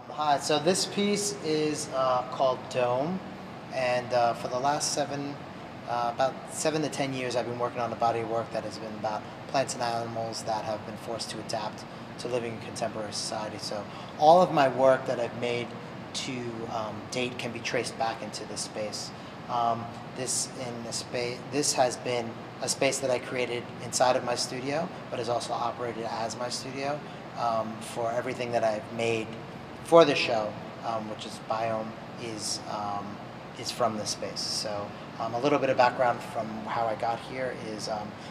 Hi, so this piece is called Dome, and for the last about 7 to 10 years, I've been working on a body of work that has been about plants and animals that have been forced to adapt to living in contemporary society. So all of my work that I've made to date can be traced back into this space. This has been a space that I created inside of my studio, but has also operated as my studio for everything that I've made for the show, which is Biome, is from this space. So a little bit of background from how I got here is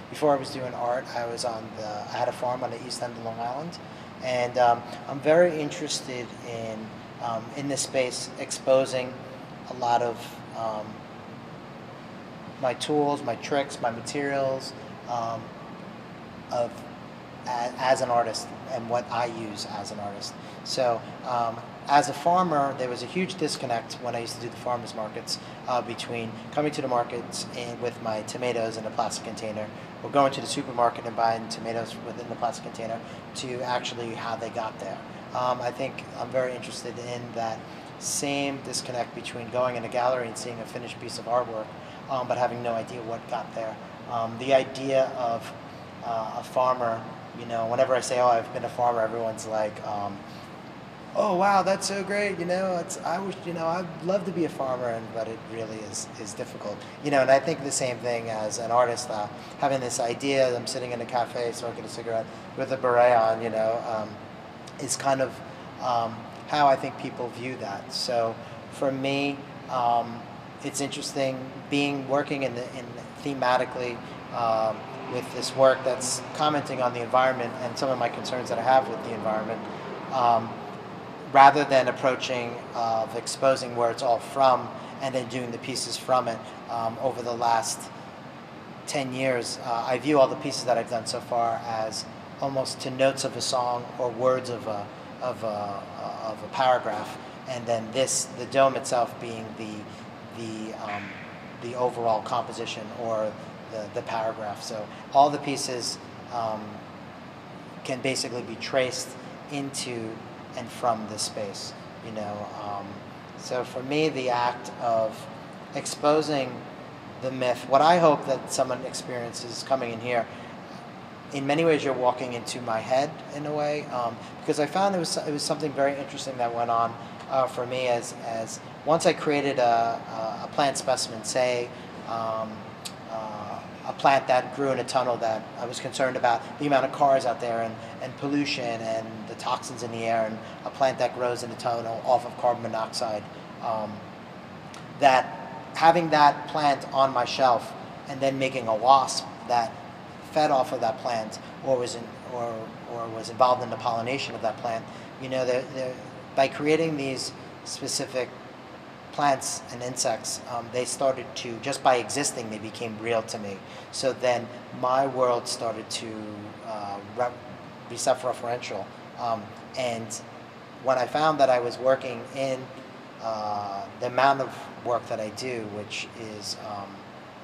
before I was doing art, I had a farm on the east end of Long Island, and I'm very interested in this space exposing a lot of my tools, my tricks, my materials of as an artist and what I use as an artist. So as a farmer, there was a huge disconnect when I used to do the farmers markets between coming to the markets with my tomatoes in a plastic container, or going to the supermarket and buying tomatoes within the plastic container, to actually how they got there. I think I'm very interested in that same disconnect between going in a gallery and seeing a finished piece of artwork, but having no idea what got there. The idea of a farmer, whenever I say, "Oh, I've been a farmer," everyone's like, "Oh, wow, that's so great!" I wish, I'd love to be a farmer, but it really is difficult. And I think the same thing as an artist, having this idea. I'm sitting in a cafe smoking a cigarette with a beret on, is kind of how I think people view that. So for me, it's interesting working in thematically. With this work that's commenting on the environment and some of my concerns that I have with the environment, rather than approaching of exposing where it's all from and then doing the pieces from it. Over the last 10 years, I view all the pieces that I've done so far as almost to notes of a song or words of a paragraph, and then the dome itself being the overall composition or the paragraph. So all the pieces can basically be traced into and from this space. So for me, the act of exposing the myth, what I hope that someone experiences coming in here, in many ways you're walking into my head in a way, because I found it was something very interesting that went on for me as once I created a plant specimen, say a plant that grew in a tunnel that I was concerned about the amount of cars out there and pollution and the toxins in the air, and a plant that grows in a tunnel off of carbon monoxide, that having that plant on my shelf and then making a wasp that fed off of that plant or was involved in the pollination of that plant, by creating these specific plants and insects, they started to, just by existing, they became real to me. So then my world started to be self-referential. And when I found that I was working in the amount of work that I do, which is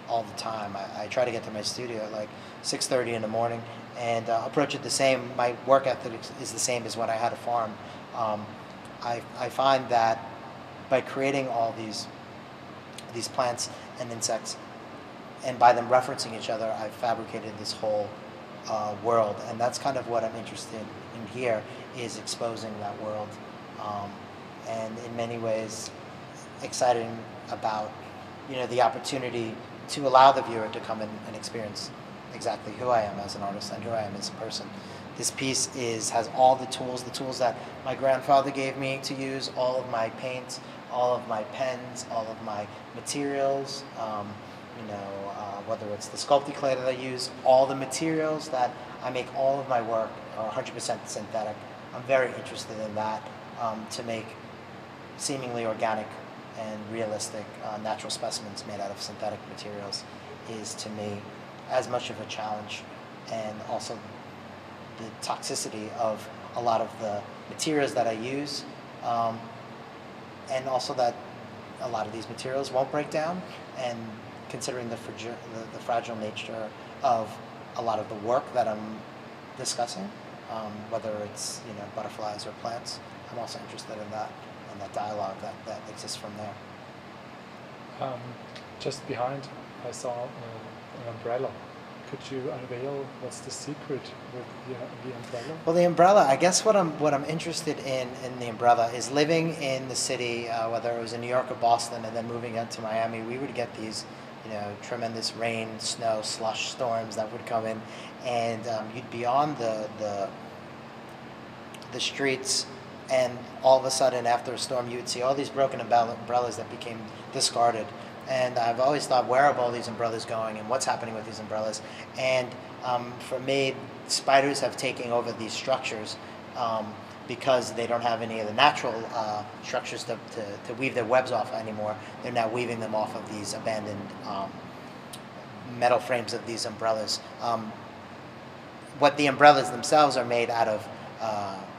all the time, I try to get to my studio at like 6:30 in the morning and approach it the same. My work ethic is the same as when I had a farm. I find that by creating all these plants and insects, and by them referencing each other, I've fabricated this whole world, and that's kind of what I'm interested in here, is exposing that world, and in many ways exciting about the opportunity to allow the viewer to come in and experience exactly who I am as an artist and who I am as a person. This piece has all the tools that my grandfather gave me to use, all of my paints, all of my pens, all of my materials, whether it's the sculpting clay that I use, all the materials that I make all of my work are 100% synthetic. I'm very interested in that, to make seemingly organic and realistic natural specimens made out of synthetic materials is, to me, as much of a challenge, and also the toxicity of a lot of the materials that I use, and also that a lot of these materials won't break down, and considering the fragile nature of a lot of the work that I'm discussing, whether it's butterflies or plants, I'm also interested in that dialogue that exists from there. Just behind, I saw an umbrella. Could you unveil what's the secret with the umbrella? Well, the umbrella, I guess what I'm interested in the umbrella is living in the city, whether it was in New York or Boston, and then moving out to Miami. We would get these, tremendous rain, snow, slush storms that would come in, and you'd be on the streets, and all of a sudden after a storm, you would see all these broken umbrellas that became discarded. And I've always thought, where have all these umbrellas going, and what's happening with these umbrellas? And for me, spiders have taken over these structures because they don't have any of the natural structures to weave their webs off anymore. They're now weaving them off of these abandoned metal frames of these umbrellas. What the umbrellas themselves are made out of,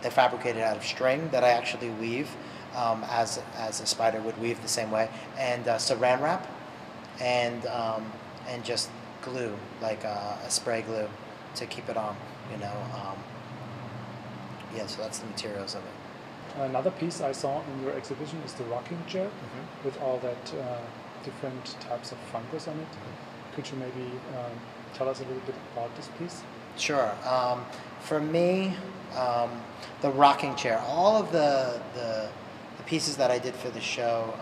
they're fabricated out of string that I actually weave. As a spider would weave the same way, and saran wrap, and just glue, like a spray glue, to keep it on. Yeah, so that's the materials of it. Another piece I saw in your exhibition is the rocking chair, with all that different types of fungus on it. Could you maybe tell us a little bit about this piece? Sure. For me, the rocking chair, all of the pieces that I did for the show,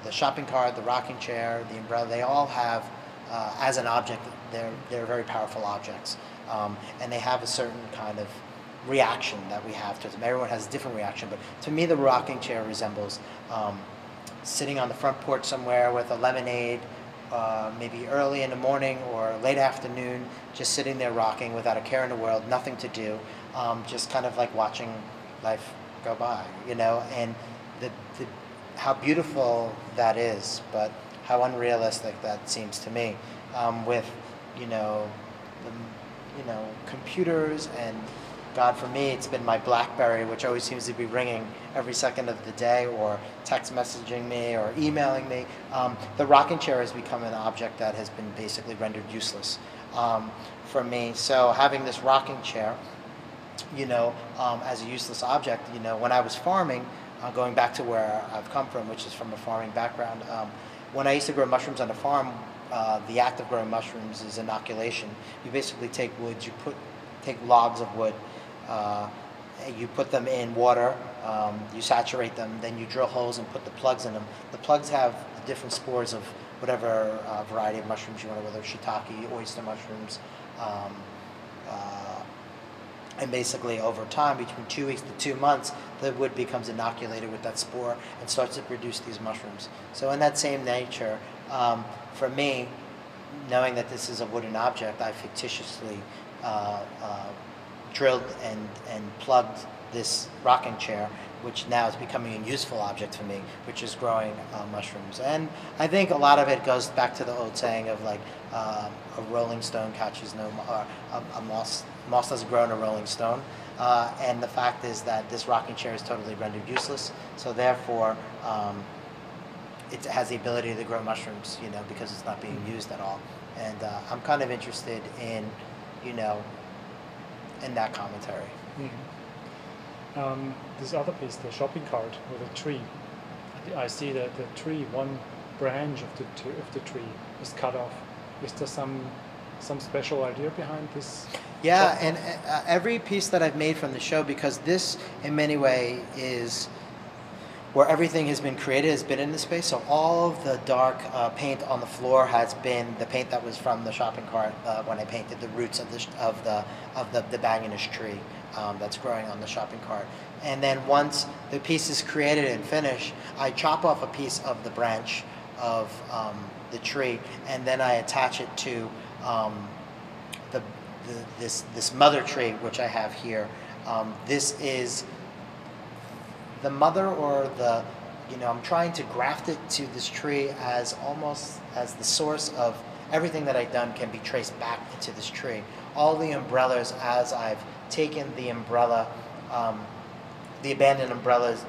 the shopping cart, the rocking chair, the umbrella, they all have, as an object, they're very powerful objects. And they have a certain kind of reaction that we have to them. Everyone has a different reaction, but to me the rocking chair resembles sitting on the front porch somewhere with a lemonade, maybe early in the morning or late afternoon, just sitting there rocking without a care in the world, nothing to do, just kind of like watching life go by, and how beautiful that is, but how unrealistic that seems to me, with computers, and God, for me it's been my BlackBerry, which always seems to be ringing every second of the day, or text messaging me or emailing me. The rocking chair has become an object that has been basically rendered useless for me. So having this rocking chair, as a useless object, when I was farming, going back to where I've come from, which is from a farming background, when I used to grow mushrooms on a farm, the act of growing mushrooms is inoculation. You basically take woods, take logs of wood, you put them in water, you saturate them, then you drill holes and put the plugs in them. The plugs have the different spores of whatever variety of mushrooms you want, whether shiitake, oyster mushrooms, and basically over time, between 2 weeks to 2 months, the wood becomes inoculated with that spore and starts to produce these mushrooms. So in that same nature, for me, knowing that this is a wooden object, I fictitiously drilled and plugged this rocking chair, which now is becoming a useful object for me, which is growing mushrooms. And I think a lot of it goes back to the old saying of like, a rolling stone catches no, a moss doesn't grow in a rolling stone. And the fact is that this rocking chair is totally rendered useless. So therefore, it has the ability to grow mushrooms, because it's not being used at all. And I'm kind of interested in, in that commentary. This other piece, the shopping cart with a tree. I see that the tree, one branch of the tree is cut off. Is there some special idea behind this? Yeah, and every piece that I've made from the show, because this in many ways is where everything has been created, has been in the space. So all of the dark paint on the floor has been the paint that was from the shopping cart when I painted the roots of the banyanus tree that's growing on the shopping cart. And then once the piece is created and finished, I chop off a piece of the branch of the tree, and then I attach it to this mother tree, which I have here. This is the mother, or the, I'm trying to graft it to this tree as almost as the source of everything that I've done can be traced back into this tree. All the umbrellas, as I've taken the umbrella, the abandoned umbrellas,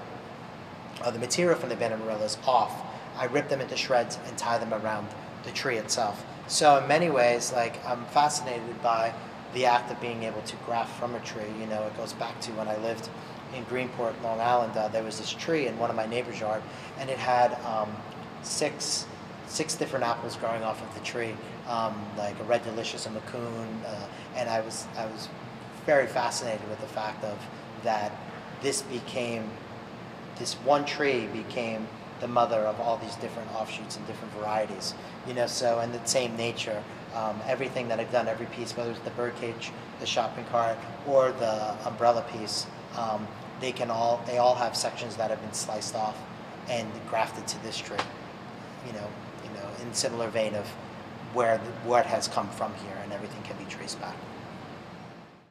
the material from the abandoned umbrellas off, I rip them into shreds and tie them around the tree itself. So in many ways, like, I'm fascinated by the act of being able to graft from a tree. It goes back to when I lived, in Greenport, Long Island, there was this tree in one of my neighbor's yard, and it had six different apples growing off of the tree, like a Red Delicious, a Macoun, and I was very fascinated with the fact of that this one tree became the mother of all these different offshoots and different varieties, so in the same nature, everything that I've done, every piece, whether it's the birdcage, the shopping cart, or the umbrella piece, they all have sections that have been sliced off and grafted to this tree, in similar vein of where it has come from here, and everything can be traced back.